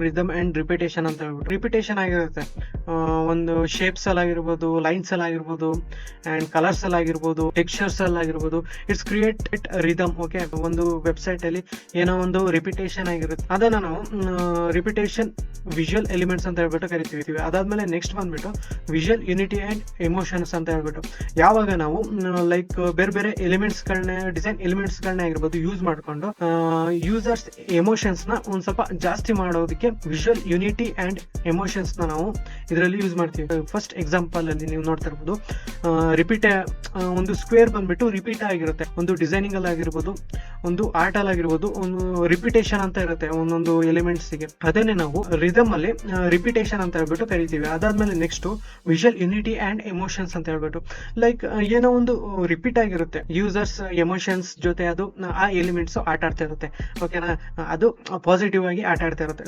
Rhythm and repetition ಅಂತ ಹೇಳ್ಬಿಟ್ಟು repetition ಆಗಿರುತ್ತೆ. ಒಂದು ಶೇಪ್ಸ್ ಅಲ್ಲಿ ಆಗಿರ್ಬೋದು, ಲೈನ್ಸ್ ಅಲ್ಲಿ ಆಗಿರ್ಬೋದು, ಅಂಡ್ ಕಲರ್ಸ್ ಅಲ್ಲಿ ಆಗಿರ್ಬೋದು, ಟೆಕ್ಸ್ಚರ್ಸ್ ಅಲ್ಲಿ ಆಗಿರ್ಬೋದು, ಇಟ್ಸ್ ಕ್ರಿಯೇಟ್ ರಿದಮ್. ಓಕೆ, ಒಂದು ವೆಬ್ಸೈಟ್ ಅಲ್ಲಿ ಏನೋ ಒಂದು ರಿಪಿಟೇಷನ್ ಆಗಿರುತ್ತೆ, ಅದನ್ನ ನಾವು ರಿಪಿಟೇಷನ್ ವಿಜುವಲ್ ಎಲಿಮೆಂಟ್ಸ್ ಅಂತ ಹೇಳ್ಬಿಟ್ಟು ಕರಿತೀವಿ. ಅದಾದ್ಮೇಲೆ ನೆಕ್ಸ್ಟ್ ಬಂದ್ಬಿಟ್ಟು ವಿಜುವಲ್ ಯೂನಿಟಿ ಅಂಡ್ ಎಮೋಷನ್ಸ್ ಅಂತ ಹೇಳ್ಬಿಟ್ಟು, ಯಾವಾಗ ನಾವು ಲೈಕ್ ಬೇರೆ ಬೇರೆ ಎಲಿಮೆಂಟ್ಸ್ ಗಳನ್ನ, ಡಿಸೈನ್ ಎಲಿಮೆಂಟ್ಸ್ ಗಳನ್ನ ಆಗಿರ್ಬೋದು ಯೂಸ್ ಮಾಡ್ಕೊಂಡು ಯೂಸರ್ಸ್ ಎಮೋಷನ್ಸ್ ನ ಒಂದ್ ಸ್ವಲ್ಪ ಜಾಸ್ತಿ ಮಾಡೋದಕ್ಕೆ ವಿಜುವಲ್ ಯೂನಿಟಿ ಅಂಡ್ ಎಮೋಷನ್ಸ್ ನ ನಾವು ಇದರಲ್ಲಿ ಯೂಸ್ ಮಾಡ್ತೀವಿ. ಫಸ್ಟ್ ಎಕ್ಸಾಂಪಲ್ ಅಲ್ಲಿ ನೀವು ನೋಡ್ತಾ ಇರ್ಬೋದು, ರಿಪೀಟ್ ಒಂದು ಸ್ಕ್ವೇರ್ ಬಂದ್ಬಿಟ್ಟು ರಿಪೀಟ್ ಆಗಿರುತ್ತೆ, ಒಂದು ಡಿಸೈನಿಂಗ್ ಅಲ್ಲಿ ಆಗಿರ್ಬೋದು, ಒಂದು ಆರ್ಟ್ ಅಲ್ಲಿ ಆಗಿರ್ಬೋದು, ಒಂದು ರಿಪಿಟೇಷನ್ ಅಂತ ಇರುತ್ತೆ ಒಂದೊಂದು ಎಲಿಮೆಂಟ್ಸ್ ಗೆ. ಅದನ್ನೇ ನಾವು ರಿದಮ್ ಅಲ್ಲಿ ರಿಪಿಟೇಷನ್ ಅಂತ ಹೇಳ್ಬಿಟ್ಟು ಕರಿತೀವಿ. ಅದಾದ್ಮೇಲೆ next visual unity and emotions ಅಂತ ಹೇಳ್ಬಿಟ್ಟು, ಲೈಕ್ ಏನೋ ಒಂದು ರಿಪೀಟ್ ಆಗಿರುತ್ತೆ, ಯೂಸರ್ಸ್ ಎಮೋಷನ್ಸ್ ಜೊತೆ ಅದು ಆ ಎಲಿಮೆಂಟ್ಸ್ ಆಟ ಆಡ್ತಾ ಇರುತ್ತೆ. ಓಕೆನಾ, ಅದು ಪಾಸಿಟಿವ್ ಆಗಿ ಆಟ ಆಡ್ತಾ ಇರುತ್ತೆ.